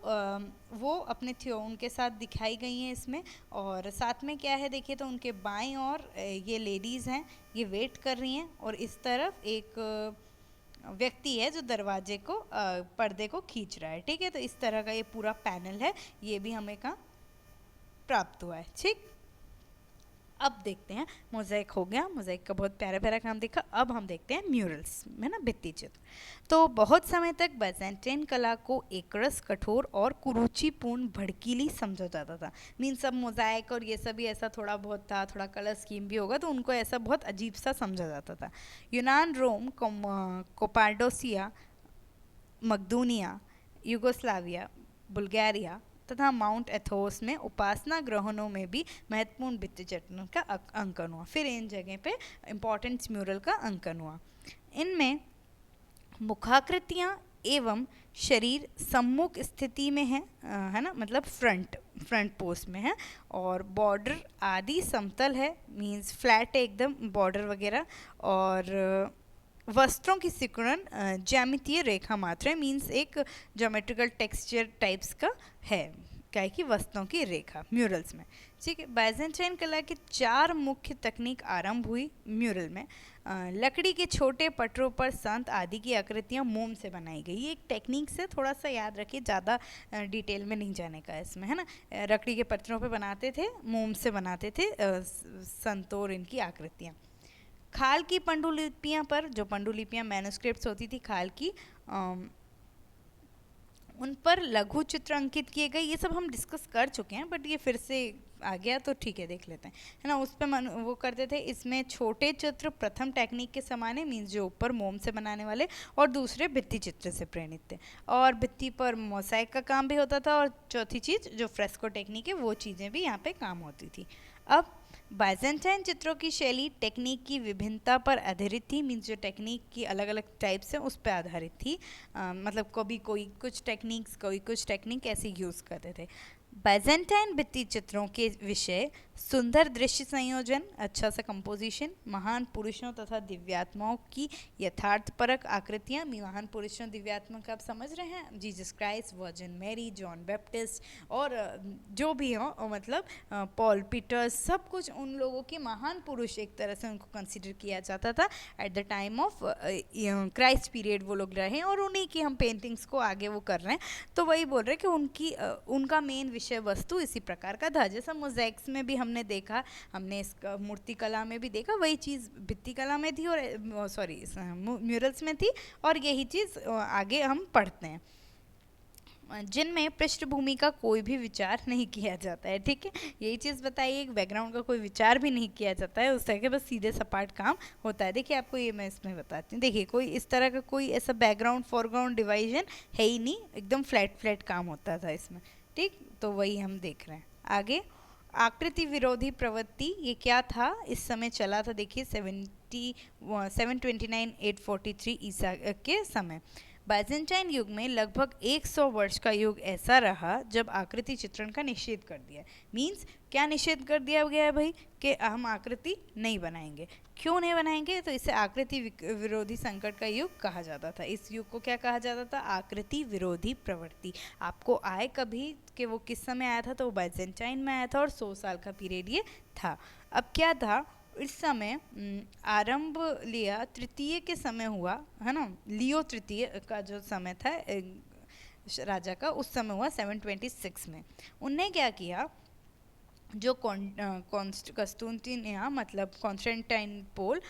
वो अपने उनके साथ दिखाई गई हैं इसमें। और साथ में क्या है देखिए, तो उनके बाएं और ये लेडीज़ हैं, ये वेट कर रही हैं, और इस तरफ एक व्यक्ति है जो दरवाजे को पर्दे को खींच रहा है। ठीक है, तो इस तरह का ये पूरा पैनल है, ये भी हमें कहाँ प्राप्त हुआ है। ठीक, अब देखते हैं, मोज़ेक हो गया, मोज़ेक का बहुत प्यारा प्यारा काम देखा। अब हम देखते हैं म्यूरल्स, है ना, भित्ति चित्र। तो बहुत समय तक बाइजेंटाइन कला को एकरस, कठोर और कुरुचिपूर्ण, भड़कीली समझा जाता था। मीन सब मोज़ेक और ये सब ही ऐसा थोड़ा बहुत था, थोड़ा कलर स्कीम भी होगा तो उनको ऐसा बहुत अजीब सा समझा जाता था। यूनान, रोम, कोपाडोसिया, मकदूनिया, यूगोस्लाविया, बुल्गारिया तथा माउंट एथोस में उपासना ग्रहणों में भी महत्वपूर्ण भित्ति चित्रण का अंकन हुआ। फिर इन जगह पे इम्पोर्टेंट म्यूरल का अंकन हुआ। इनमें मुखाकृतियाँ एवं शरीर सम्मुख स्थिति में है ना, मतलब फ्रंट पोस्ट में है, और बॉर्डर आदि समतल है, मीन्स फ्लैट है एकदम बॉर्डर वगैरह, और वस्त्रों की सिकुड़न ज्यामितीय रेखा मात्र है, मीन्स एक ज्योमेट्रिकल टेक्सचर टाइप्स का है, क्या है कि वस्त्रों की रेखा म्यूरल्स में। ठीक है, बाइजेंटाइन कला की 4 मुख्य तकनीक आरंभ हुई म्यूरल में। लकड़ी के छोटे पटरों पर संत आदि की आकृतियाँ मोम से बनाई गई। ये एक टेक्निक से थोड़ा सा याद रखिए, ज़्यादा डिटेल में नहीं जाने का इसमें, है ना। लकड़ी के पत्रों पे बनाते थे, मोम से बनाते थे संत और इनकी आकृतियाँ। खाल की पांडुलिपियाँ पर, जो पांडुलिपियाँ मैन्युस्क्रिप्ट्स होती थी खाल की, उन पर लघु चित्र अंकित किए गए। ये सब हम डिस्कस कर चुके हैं, बट ये फिर से आ गया तो ठीक है, देख लेते हैं, है ना। उस पर वो करते थे। इसमें छोटे चित्र प्रथम टेक्निक के समान है, मीन्स जो ऊपर मोम से बनाने वाले, और दूसरे भित्ति चित्र से प्रेरित थे, और भित्ति पर मोज़ेक का काम भी होता था, और चौथी चीज़ जो फ्रेस्को टेक्निक है, वो चीज़ें भी यहाँ पे काम होती थी। अब बाइजेंटाइन चित्रों की शैली टेक्निक की विभिन्नता पर आधारित थी, मीन्स जो टेक्निक की अलग अलग टाइप्स हैं उस पर आधारित थी। मतलब कभी कोई कुछ टेक्निक्स, कोई कुछ टेक्निक ऐसे यूज़ करते थे। बाइजेंटाइन भित्ति चित्रों के विषय सुंदर दृश्य संयोजन, अच्छा सा कंपोजिशन, महान पुरुषों तथा दिव्यात्माओं की यथार्थपरक आकृतियाँ। महान पुरुषों दिव्यात्मा का आप समझ रहे हैं, Jesus Christ, Virgin Mary, John Baptist, और जो भी हो, मतलब पॉल पीटर्स, सब कुछ उन लोगों के महान पुरुष एक तरह से उनको कंसिडर किया जाता था at the time of Christ period. वो लोग रहे और उन्हीं की हम पेंटिंग्स को आगे वो कर रहे हैं। तो वही बोल रहे हैं कि उनका मेन विषय वस्तु इसी प्रकार का था। जैसा मोज़ेक्स में भी हमने देखा, हमने इसका मूर्ति कला में भी देखा, वही चीज़ भित्ति कला में थी, और सॉरी म्यूरल्स में थी, और यही चीज़ आगे हम पढ़ते हैं, जिनमें पृष्ठभूमि का कोई भी विचार नहीं किया जाता है। ठीक है, यही चीज़ बताइए, बैकग्राउंड का कोई विचार भी नहीं किया जाता है, उस तरह के बस सीधे सपाट काम होता है। देखिए आपको ये मैं इसमें बताती हूँ, देखिए कोई इस तरह का कोई ऐसा बैकग्राउंड फोरग्राउंड डिवाइजन है ही नहीं, एकदम फ्लैट काम होता था इसमें। ठीक, तो वही हम देख रहे हैं आगे। आकृति विरोधी प्रवृत्ति, ये क्या था, इस समय चला था, देखिए 729 843 ईसा के समय। बाइजेंटाइन युग में लगभग 100 वर्ष का युग ऐसा रहा जब आकृति चित्रण का निषेध कर दिया। मींस क्या निषेध कर दिया गया है भाई कि हम आकृति नहीं बनाएंगे। क्यों नहीं बनाएंगे? तो इसे आकृति विरोधी संकट का युग कहा जाता था। इस युग को क्या कहा जाता था? आकृति विरोधी प्रवृत्ति। आपको आए कभी कि वो किस समय आया था? तो वो बाइजेंटाइन में आया था और 100 साल का पीरियड ये था। अब क्या था इस समय? आरंभ लिया तृतीय के समय हुआ है ना, लियो तृतीय का जो समय था राजा का, उस समय हुआ 726 में। उनने क्या किया, जो कस्तूंतिनिया मतलब कॉन्स्टेंटाइनोपल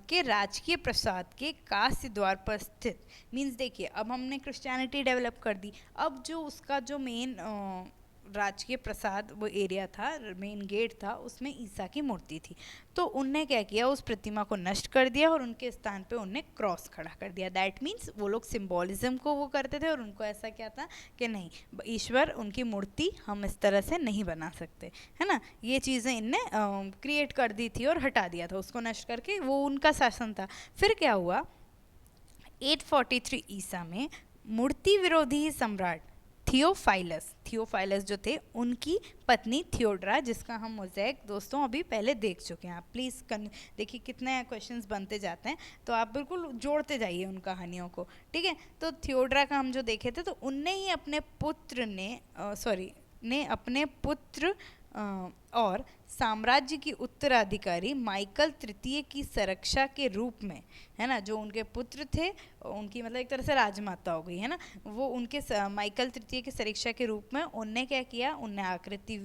के राजकीय प्रासाद के कांस्य द्वार पर स्थित, मीन्स देखिए अब हमने क्रिश्चियनिटी डेवलप कर दी। अब जो उसका जो मेन राजकीय प्रसाद वो एरिया था, मेन गेट था, उसमें ईसा की मूर्ति थी। तो उनने क्या किया, उस प्रतिमा को नष्ट कर दिया और उनके स्थान पे उनने क्रॉस खड़ा कर दिया। दैट मीन्स वो लोग सिंबॉलिज्म को वो करते थे और उनको ऐसा क्या था कि नहीं, ईश्वर उनकी मूर्ति हम इस तरह से नहीं बना सकते, है ना। ये चीज़ें इनने क्रिएट कर दी थी और हटा दिया था उसको नष्ट करके। वो उनका शासन था। फिर क्या हुआ, 843 ईसा में मूर्ति विरोधी सम्राट थियोफाइलस जो थे, उनकी पत्नी थियोड्रा, जिसका हम मोज़ेक दोस्तों अभी पहले देख चुके हैं। आप प्लीज़ देखिए कितने क्वेश्चंस बनते जाते हैं, तो आप बिल्कुल जोड़ते जाइए उन कहानियों को, ठीक है। तो थियोड्रा का हम जो देखे थे, तो उनने ही अपने पुत्र ने अपने पुत्र और साम्राज्य की उत्तराधिकारी माइकल तृतीय की संरक्षा के रूप में, है ना, जो उनके पुत्र थे, उनकी मतलब एक तरह से राजमाता हो गई, है ना, वो उनके माइकल तृतीय की संरक्षा के रूप में उनने क्या किया, उनने आकृति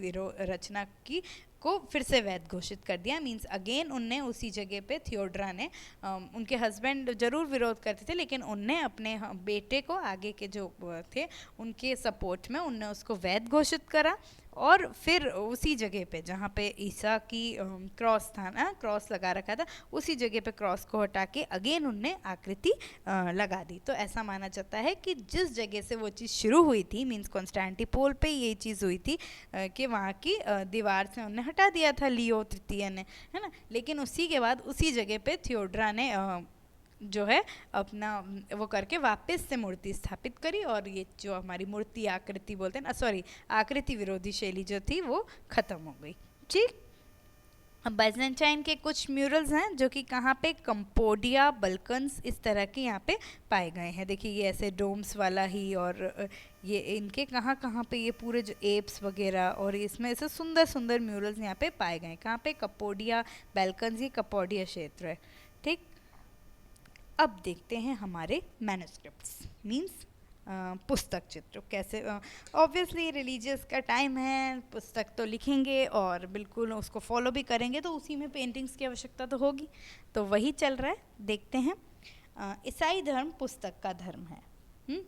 रचना की को फिर से वैध घोषित कर दिया। मींस अगेन उनने उसी जगह पे थियोड्रा ने, उनके हस्बैंड जरूर विरोध करते थे, लेकिन उनने अपने बेटे को, आगे के जो थे उनके सपोर्ट में, उनने उसको वैध घोषित करा। और फिर उसी जगह पे जहाँ पे ईसा की क्रॉस था ना, क्रॉस लगा रखा था, उसी जगह पे क्रॉस को हटा के अगेन उनने आकृति लगा दी। तो ऐसा माना जाता है कि जिस जगह से वो चीज़ शुरू हुई थी, मींस कॉन्स्टेंटिनोपल पे ये चीज़ हुई थी कि वहाँ की दीवार से उन्हें हटा दिया था लियो तृतीय ने, है ना। लेकिन उसी के बाद उसी जगह पे थियोड्रा ने जो है अपना वो करके वापस से मूर्ति स्थापित करी, और ये जो हमारी मूर्ति आकृति बोलते हैं ना, सॉरी, आकृति विरोधी शैली जो थी वो ख़त्म हो गई, ठीक। अब बाइजेंटाइन के कुछ म्यूरल्स हैं जो कि कहाँ पे, कंपोडिया, बल्कन्स, इस तरह के यहाँ पे पाए गए हैं। देखिए ये ऐसे डोम्स वाला ही, और ये इनके कहाँ कहाँ पे ये पूरे जो एप्स वगैरह, और इसमें ऐसे सुंदर सुंदर म्यूरल्स यहाँ पे पाए गए हैं। कहाँ पे, कंपोडिया, बल्कन्स, ये कंपोडिया क्षेत्र है, ठीक। अब देखते हैं हमारे मैन्युस्क्रिप्ट्स, मींस पुस्तक चित्र कैसे। ऑब्वियसली रिलीजियस का टाइम है, पुस्तक तो लिखेंगे और बिल्कुल उसको फॉलो भी करेंगे, तो उसी में पेंटिंग्स की आवश्यकता तो होगी, तो वही चल रहा है। देखते हैं। ईसाई धर्म पुस्तक का धर्म है।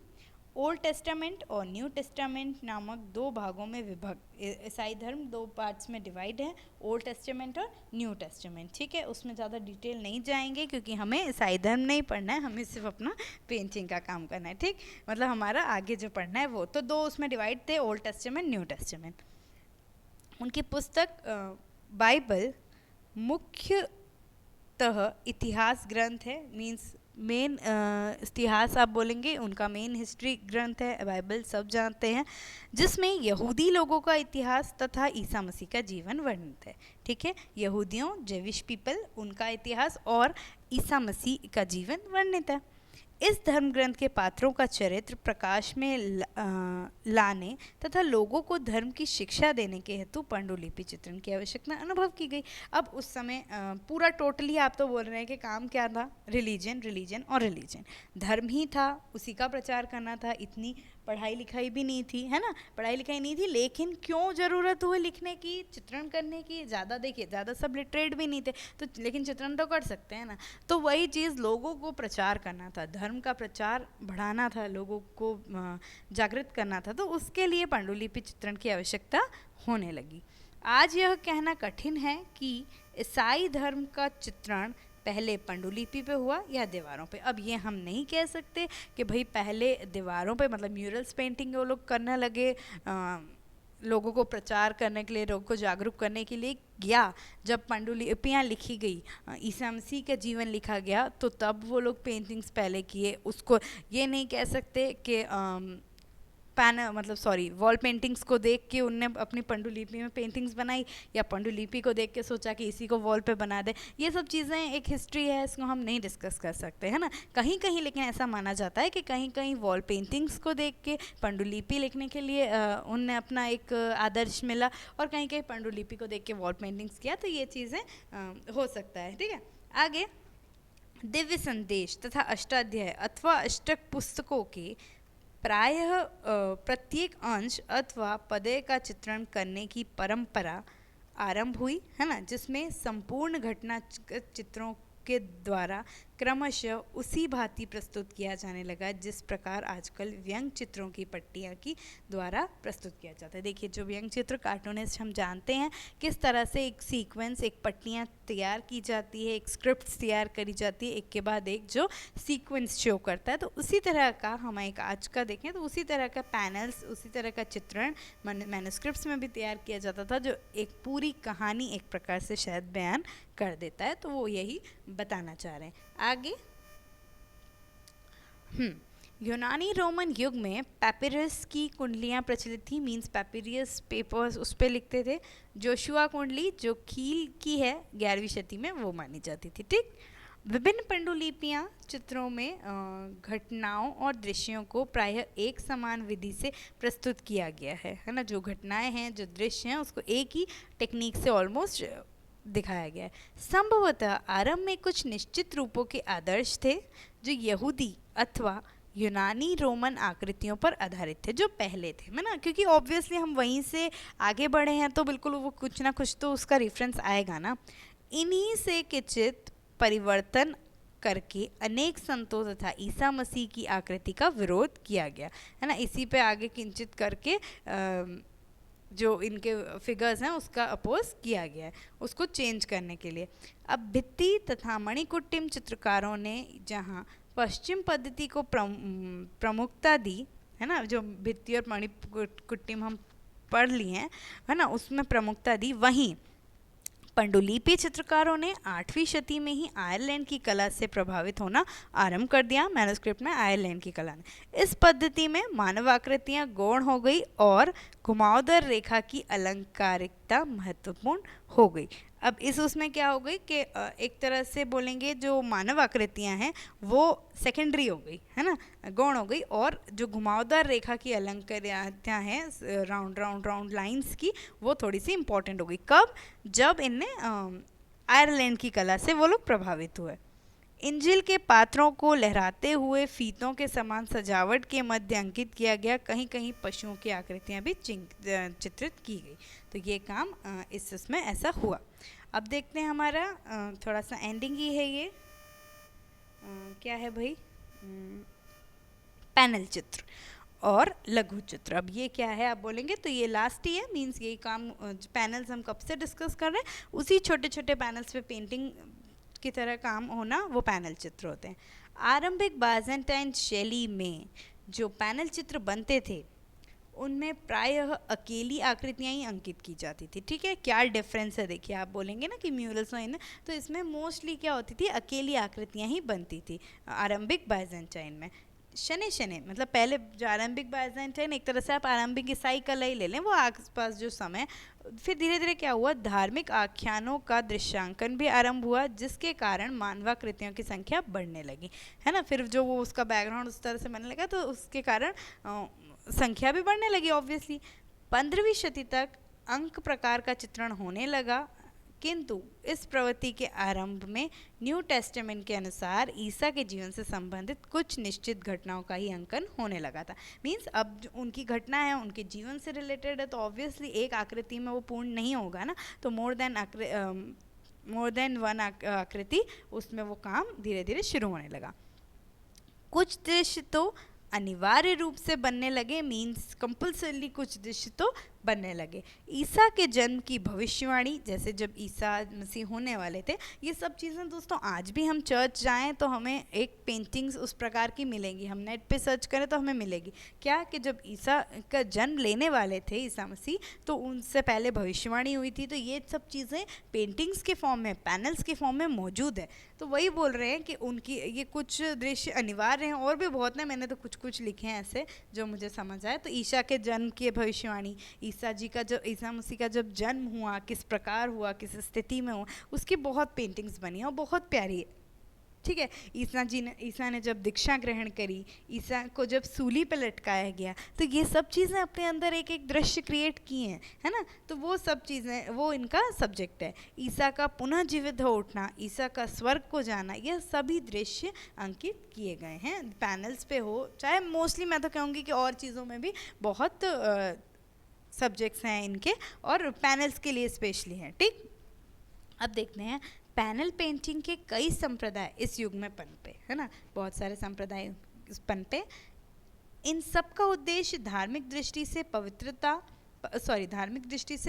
ओल्ड टेस्टामेंट और न्यू टेस्टामेंट नामक दो भागों में विभक्त ईसाई धर्म दो पार्ट्स में डिवाइड है, ओल्ड टेस्टामेंट और न्यू टेस्टामेंट, ठीक है। उसमें ज़्यादा डिटेल नहीं जाएंगे क्योंकि हमें ईसाई धर्म नहीं पढ़ना है, हमें सिर्फ अपना पेंटिंग का काम करना है, ठीक। मतलब हमारा आगे जो पढ़ना है वो, तो दो उसमें डिवाइड थे, ओल्ड टेस्टामेंट, न्यू टेस्टामेंट। उनकी पुस्तक बाइबल मुख्यतः इतिहास ग्रंथ है, मीन्स मेन इतिहास आप बोलेंगे, उनका मेन हिस्ट्री ग्रंथ है, बाइबल सब जानते हैं, जिसमें यहूदी लोगों का इतिहास तथा ईसा मसीह का जीवन वर्णित है, ठीक है। यहूदियों, जेविश पीपल, उनका इतिहास और ईसा मसीह का जीवन वर्णित है। इस धर्म ग्रंथ के पात्रों का चरित्र प्रकाश में लाने तथा लोगों को धर्म की शिक्षा देने के हेतु पांडुलिपि चित्रण की आवश्यकता अनुभव की गई। अब उस समय पूरा टोटली आप तो बोल रहे हैं कि काम क्या था, रिलीजन, रिलीजन और रिलीजन, धर्म ही था, उसी का प्रचार करना था। इतनी पढ़ाई लिखाई भी नहीं थी, है ना, पढ़ाई लिखाई नहीं थी, लेकिन क्यों ज़रूरत हुई लिखने की, चित्रण करने की। ज़्यादा देखिए, ज़्यादा सब लिटरेट भी नहीं थे, तो लेकिन चित्रण तो कर सकते हैं ना। तो वही चीज़ लोगों को प्रचार करना था, धर्म का प्रचार बढ़ाना था, लोगों को जागृत करना था, तो उसके लिए पांडुलिपि चित्रण की आवश्यकता होने लगी। आज यह कहना कठिन है कि ईसाई धर्म का चित्रण पहले पांडुलिपि पे हुआ या दीवारों पे। अब ये हम नहीं कह सकते कि भाई पहले दीवारों पे, मतलब म्यूरल्स पेंटिंग वो लोग करने लगे लोगों को प्रचार करने के लिए, लोगों को जागरूक करने के लिए गया, जब पांडुलिपियाँ लिखी गई, ईसा मसीह का जीवन लिखा गया, तो तब वो लोग पेंटिंग्स पहले किए। उसको ये नहीं कह सकते कि वॉल पेंटिंग्स को देख के उनने अपनी पांडुलिपि में पेंटिंग्स बनाई, या पांडुलिपि को देख के सोचा कि इसी को वॉल पे बना दे। ये सब चीज़ें एक हिस्ट्री है, इसको हम नहीं डिस्कस कर सकते, है ना। कहीं कहीं लेकिन ऐसा माना जाता है कि कहीं कहीं वॉल पेंटिंग्स को देख के पांडुलिपि लिखने के लिए उनने अपना एक आदर्श मिला, और कहीं कहीं पांडुलिपि को देख के वॉल पेंटिंग्स किया। तो ये चीज़ें हो सकता है, ठीक है। आगे, दिव्य संदेश तथा अष्टाध्याय अथवा अष्टक पुस्तकों के प्रायः प्रत्येक अंश अथवा पदे का चित्रण करने की परंपरा आरंभ हुई, है ना, जिसमें संपूर्ण घटना चित्रों के द्वारा क्रमशः उसी भांति प्रस्तुत किया जाने लगा जिस प्रकार आजकल व्यंग चित्रों की पट्टियाँ की द्वारा प्रस्तुत किया जाता है। देखिए, जो व्यंग चित्र कार्टूनिस्ट हम जानते हैं किस तरह से एक सीक्वेंस, एक पट्टियाँ तैयार की जाती है, एक स्क्रिप्ट तैयार करी जाती है, एक के बाद एक जो सीक्वेंस शो करता है। तो उसी तरह का हम एक आज का देखें तो उसी तरह का पैनल्स, उसी तरह का चित्रण मैन्युस्क्रिप्ट्स में भी तैयार किया जाता था, जो एक पूरी कहानी एक प्रकार से शायद बयान कर देता है। तो वो यही बताना चाह रहे हैं। आगे, यूनानी रोमन युग में पैपिरस की कुंडलियाँ प्रचलित थी, मींस पैपिरस पेपर्स उस पर लिखते थे। जोशुआ कुंडली जो कील की है 11वीं शती में, वो मानी जाती थी, ठीक। विभिन्न पांडुलिपियाँ चित्रों में घटनाओं और दृश्यों को प्रायः एक समान विधि से प्रस्तुत किया गया है ना। जो घटनाएं हैं, जो दृश्य हैं, उसको एक ही टेक्निक से ऑलमोस्ट दिखाया गया है। संभवतः आरंभ में कुछ निश्चित रूपों के आदर्श थे जो यहूदी अथवा यूनानी रोमन आकृतियों पर आधारित थे, जो पहले थे, है ना। क्योंकि ऑब्वियसली हम वहीं से आगे बढ़े हैं तो बिल्कुल वो कुछ ना कुछ तो उसका रेफरेंस आएगा ना। इन्हीं से किंचित परिवर्तन करके अनेक संतों तथा ईसा मसीह की आकृति का विरोध किया गया, है ना। इसी पे आगे किंचित करके जो इनके फिगर्स हैं उसका अपोज किया गया है, उसको चेंज करने के लिए। अब भित्ति तथा मणिकुट्टिम चित्रकारों ने जहाँ पश्चिम पद्धति को प्रमुखता दी, है ना, जो भित्ति और मणिकुट्टिम हम पढ़ लिए हैं, है ना, उसमें प्रमुखता दी, वहीं पांडुलिपि चित्रकारों ने 8वीं शती में ही आयरलैंड की कला से प्रभावित होना आरंभ कर दिया। मैन्युस्क्रिप्ट में आयरलैंड की कला ने, इस पद्धति में मानव आकृतियाँ गौण हो गई और घुमावदार रेखा की अलंकारिकता महत्वपूर्ण हो गई। अब इस उसमें क्या हो गई कि एक तरह से बोलेंगे जो मानव आकृतियाँ हैं वो सेकेंडरी हो गई, है ना, गौण हो गई, और जो घुमावदार रेखा की अलंकारिकता हैं, राउंड राउंड राउंड लाइंस की, वो थोड़ी सी इम्पोर्टेंट हो गई। कब? जब इनने आयरलैंड की कला से वो लोग प्रभावित हुए। इंजिल के पात्रों को लहराते हुए फीतों के समान सजावट के मध्य अंकित किया गया, कहीं कहीं पशुओं की आकृतियाँ भी चित्रित की गई। तो ये काम इस इसमें ऐसा हुआ। अब देखते हैं हमारा थोड़ा सा एंडिंग ही है ये, क्या है भाई, पैनल चित्र और लघु चित्र। अब ये क्या है आप बोलेंगे, तो ये लास्ट ही है, मीन्स ये काम पैनल्स हम कब से डिस्कस कर रहे हैं, उसी छोटे छोटे पैनल्स पे पेंटिंग की तरह काम होना, वो पैनल चित्र होते हैं। आरंभिक बाइजेंटाइन शैली में जो पैनल चित्र बनते थे उनमें प्रायः अकेली आकृतियाँ ही अंकित की जाती थी, ठीक है। क्या डिफरेंस है देखिए, आप बोलेंगे ना कि म्यूरल्स में, तो इसमें मोस्टली क्या होती थी, अकेली आकृतियाँ ही बनती थी आरंभिक बाइजेंटाइन में। शने शने मतलब पहले जो आरंभिक बाइजेंटाइन, एक तरह से आप आरंभिक ईसाई कला ही ले लें, वो आसपास जो समय, फिर धीरे धीरे क्या हुआ, धार्मिक आख्यानों का दृश्यांकन भी आरंभ हुआ, जिसके कारण मानवाकृतियों की संख्या बढ़ने लगी, है ना। फिर जो वो उसका बैकग्राउंड उस तरह से बनने लगा, तो उसके कारण संख्या भी बढ़ने लगी ऑब्वियसली। 15वीं शती तक अंक प्रकार का चित्रण होने लगा, किंतु इस प्रवृत्ति के आरंभ में न्यू टेस्टामेंट के अनुसार ईसा के जीवन से संबंधित कुछ निश्चित घटनाओं का ही अंकन होने लगा था। मींस अब जो उनकी घटना है उनके जीवन से रिलेटेड है, तो ऑब्वियसली एक आकृति में वो पूर्ण नहीं होगा ना, तो मोर देन वन आकृति, उसमें वो काम धीरे धीरे शुरू होने लगा। कुछ दृश्य तो अनिवार्य रूप से बनने लगे, मींस कंपल्सरली कुछ दृश्य तो बनने लगे। ईसा के जन्म की भविष्यवाणी, जैसे जब ईसा मसीह होने वाले थे, ये सब चीज़ें दोस्तों आज भी हम चर्च जाएं तो हमें एक पेंटिंग्स उस प्रकार की मिलेंगी, हम नेट पे सर्च करें तो हमें मिलेगी। क्या कि जब ईसा का जन्म लेने वाले थे ईसा मसीह, तो उनसे पहले भविष्यवाणी हुई थी। तो ये सब चीज़ें पेंटिंग्स के फॉर्म में, पैनल्स के फॉर्म में मौजूद है। तो वही बोल रहे हैं कि उनकी ये कुछ दृश्य अनिवार्य हैं, और भी बहुत हैं, मैंने तो कुछ कुछ लिखे हैं ऐसे जो मुझे समझ आए। तो ईसा के जन्म की भविष्यवाणी, ईसा जी का जब, ईसा मसीह का जब जन्म हुआ, किस प्रकार हुआ, किस स्थिति में हुआ, उसकी बहुत पेंटिंग्स बनी और बहुत प्यारी है। ठीक है, ईसा ने जब दीक्षा ग्रहण करी, ईसा को जब सूली पे लटकाया गया, तो ये सब चीज़ें अपने अंदर एक एक दृश्य क्रिएट किए हैं, है ना। तो वो सब चीज़ें, वो इनका सब्जेक्ट है। ईसा का पुनः जीवित हो उठना, ईसा का स्वर्ग को जाना, यह सभी दृश्य अंकित किए गए हैं पैनल्स पे हो, चाहे मोस्टली मैं तो कहूँगी कि और चीज़ों में भी बहुत सब्जेक्ट्स हैं इनके, और पैनल्स के लिए स्पेशली हैं। ठीक, अब देखते हैं पैनल पेंटिंग के कई संप्रदाय इस युग में पनपे, है ना, बहुत सारे संप्रदाय पनपे। इन सब का उद्देश्य धार्मिक दृष्टि से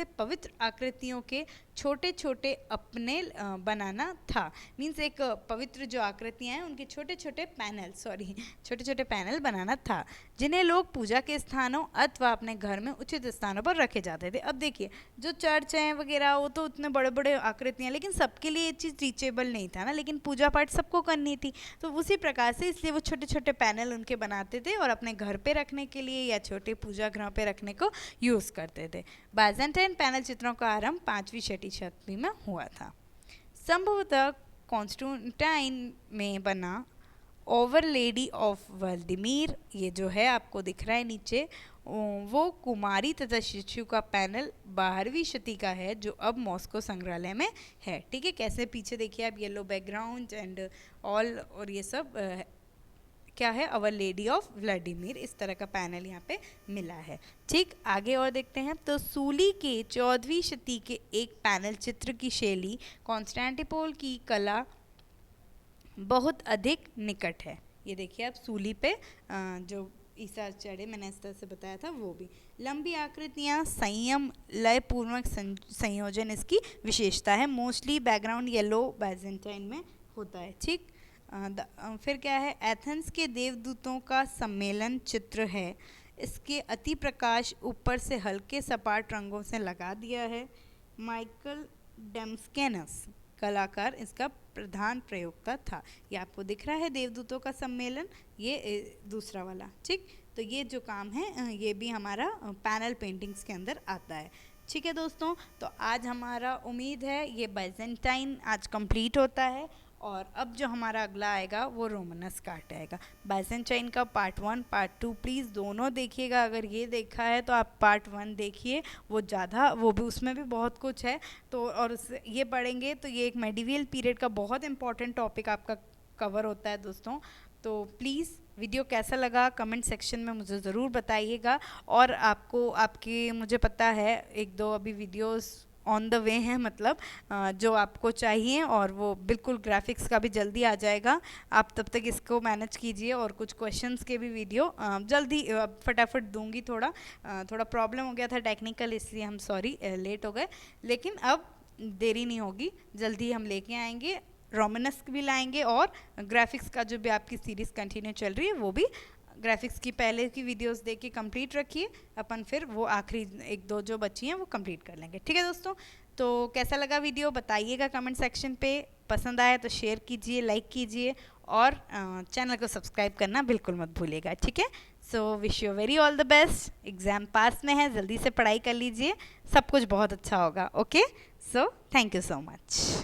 पवित्र आकृतियों के छोटे छोटे अपने बनाना था। मीन्स एक पवित्र जो आकृतियाँ हैं उनके छोटे छोटे पैनल बनाना था, जिन्हें लोग पूजा के स्थानों अथवा अपने घर में उचित स्थानों पर रखे जाते थे। अब देखिए, जो चर्च हैं वगैरह, वो तो उतने बड़े बड़े आकृतियाँ, लेकिन सबके लिए ये चीज़ रीचेबल नहीं था ना, लेकिन पूजा पाठ सबको करनी थी। तो उसी प्रकार से इसलिए वो छोटे छोटे पैनल उनके बनाते थे और अपने घर पे रखने के लिए या छोटे पूजा गृह पे रखने को यूज़ करते थे। बाइजेंटाइन पैनल चित्रों का आरंभ 5वीं शताब्दी में हुआ था। संभवतः कॉन्स्टेंटाइन में बना ओवर लेडी ऑफ व्लादिमीर, ये जो है आपको दिख रहा है नीचे, वो कुमारी तथा शिशु का पैनल 12वीं शताब्दी का है, जो अब मॉस्को संग्रहालय में है। ठीक है, कैसे पीछे देखिए आप, येलो बैकग्राउंड एंड ऑल, और ये सब क्या है, अवर लेडी ऑफ व्लादिमीर, इस तरह का पैनल यहाँ पे मिला है। ठीक, आगे और देखते हैं। तो सूली के 14वीं शताब्दी के एक पैनल चित्र की शैली कॉन्स्टेंटिनोपल की कला बहुत अधिक निकट है। ये देखिए आप, सूली पे जो ईसा चढ़े, मैंने इस तरह से बताया था, वो भी लंबी आकृतियाँ, संयम, लय पूर्वक संयोजन इसकी विशेषता है। मोस्टली बैकग्राउंड येलो बाइजेंटाइन में होता है। ठीक, फिर क्या है, एथेंस के देवदूतों का सम्मेलन चित्र है। इसके अति प्रकाश ऊपर से हल्के सपाट रंगों से लगा दिया है। माइकल डेमस्केनस कलाकार इसका प्रधान प्रयोक्ता था। ये आपको दिख रहा है देवदूतों का सम्मेलन, ये दूसरा वाला। ठीक, तो ये जो काम है ये भी हमारा पैनल पेंटिंग्स के अंदर आता है। ठीक है दोस्तों, तो आज हमारा उम्मीद है ये बाइजेंटाइन आज कंप्लीट होता है, और अब जो हमारा अगला आएगा वो रोमनस्क आर्ट आएगा। बाइजेंटाइन का पार्ट 1 पार्ट 2 प्लीज़ दोनों देखिएगा। अगर ये देखा है तो आप पार्ट 1 देखिए, वो ज़्यादा, वो भी, उसमें भी बहुत कुछ है। तो और ये पढ़ेंगे तो ये एक मेडिवियल पीरियड का बहुत इंपॉर्टेंट टॉपिक आपका कवर होता है दोस्तों। तो प्लीज़ वीडियो कैसा लगा कमेंट सेक्शन में मुझे ज़रूर बताइएगा। और आपके मुझे पता है 1-2 अभी वीडियोस ऑन द वे हैं, मतलब जो आपको चाहिए, और वो बिल्कुल ग्राफिक्स का भी जल्दी आ जाएगा। आप तब तक इसको मैनेज कीजिए, और कुछ क्वेश्चंस के भी वीडियो जल्दी फटाफट दूंगी। थोड़ा प्रॉब्लम हो गया था टेक्निकल, इसलिए हम सॉरी लेट हो गए, लेकिन अब देरी नहीं होगी, जल्दी हम लेके आएंगे। रोमनस्क भी लाएंगे, और ग्राफिक्स का जो भी आपकी सीरीज़ कंटिन्यू चल रही है वो भी, ग्राफिक्स की पहले की वीडियोस देख के कंप्लीट रखिए, अपन फिर वो आखिरी 1-2 जो बची हैं वो कंप्लीट कर लेंगे। ठीक है दोस्तों, तो कैसा लगा वीडियो बताइएगा कमेंट सेक्शन पे। पसंद आया तो शेयर कीजिए, लाइक कीजिए, और चैनल को सब्सक्राइब करना बिल्कुल मत भूलिएगा। ठीक है, so wish you very all the best. Exam pass में है, जल्दी से पढ़ाई कर लीजिए, सब कुछ बहुत अच्छा होगा। Okay, so thank you so much.